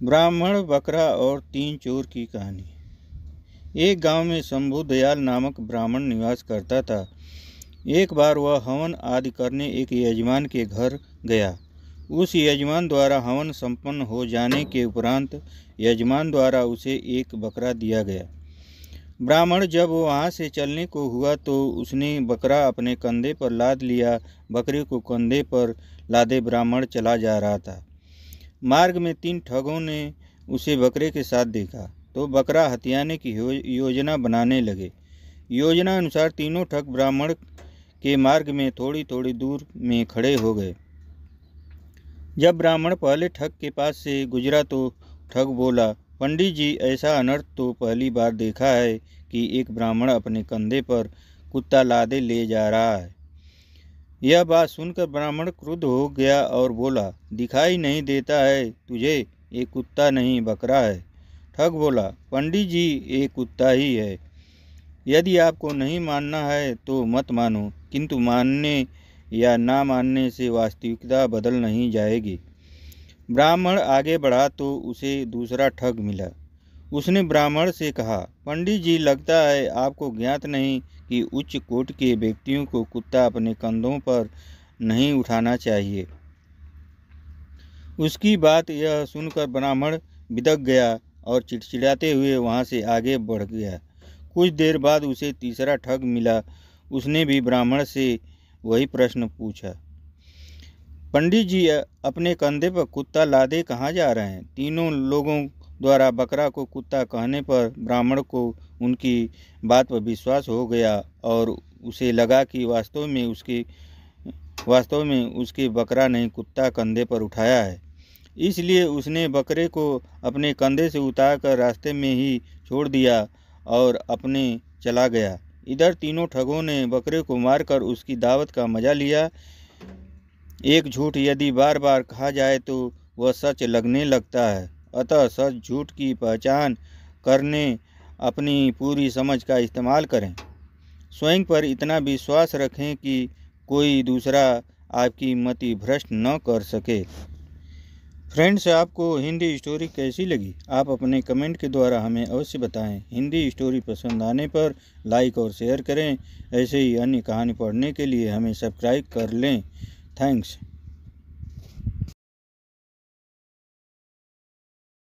ब्राह्मण, बकरा और 3 चोर की कहानी। एक गांव में शंभु दयाल नामक ब्राह्मण निवास करता था। एक बार वह हवन आदि करने एक यजमान के घर गया। उस यजमान द्वारा हवन संपन्न हो जाने के उपरांत यजमान द्वारा उसे एक बकरा दिया गया। ब्राह्मण जब वहाँ से चलने को हुआ तो उसने बकरा अपने कंधे पर लाद लिया। बकरे को कंधे पर लादे ब्राह्मण चला जा रहा था। मार्ग में 3 ठगों ने उसे बकरे के साथ देखा तो बकरा हथियाने की योजना बनाने लगे। योजना अनुसार तीनों ठग ब्राह्मण के मार्ग में थोड़ी थोड़ी दूर में खड़े हो गए। जब ब्राह्मण पहले ठग के पास से गुजरा तो ठग बोला, पंडित जी, ऐसा अनर्थ तो पहली बार देखा है कि एक ब्राह्मण अपने कंधे पर कुत्ता लादे ले जा रहा है। यह बात सुनकर ब्राह्मण क्रुद्ध हो गया और बोला, दिखाई नहीं देता है तुझे एक कुत्ता नहीं बकरा है। ठग बोला, पंडित जी, एक कुत्ता ही है। यदि आपको नहीं मानना है तो मत मानो, किंतु मानने या ना मानने से वास्तविकता बदल नहीं जाएगी। ब्राह्मण आगे बढ़ा तो उसे दूसरा ठग मिला। उसने ब्राह्मण से कहा, पंडित जी, लगता है आपको ज्ञात नहीं कि उच्च कोट के व्यक्तियों को कुत्ता अपने कंधों पर नहीं उठाना चाहिए। उसकी बात यह सुनकर ब्राह्मण बिदक गया और चिड़चिड़ाते हुए वहाँ से आगे बढ़ गया। कुछ देर बाद उसे तीसरा ठग मिला। उसने भी ब्राह्मण से वही प्रश्न पूछा, पंडित जी, अपने कंधे पर कुत्ता लादे कहाँ जा रहे हैं? तीनों लोगों द्वारा बकरा को कुत्ता कहने पर ब्राह्मण को उनकी बात पर विश्वास हो गया और उसे लगा कि वास्तव में उसके बकरा ने कुत्ता कंधे पर उठाया है। इसलिए उसने बकरे को अपने कंधे से उतारकर रास्ते में ही छोड़ दिया और अपने चला गया। इधर तीनों ठगों ने बकरे को मारकर उसकी दावत का मजा लिया। एक झूठ यदि बार बार कहा जाए तो वह सच लगने लगता है। अतः सच झूठ की पहचान करने अपनी पूरी समझ का इस्तेमाल करें। स्वयं पर इतना विश्वास रखें कि कोई दूसरा आपकी मति भ्रष्ट न कर सके। फ्रेंड्स, आपको हिंदी स्टोरी कैसी लगी? आप अपने कमेंट के द्वारा हमें अवश्य बताएं। हिंदी स्टोरी पसंद आने पर लाइक और शेयर करें। ऐसे ही अन्य कहानी पढ़ने के लिए हमें सब्सक्राइब कर लें। थैंक्स।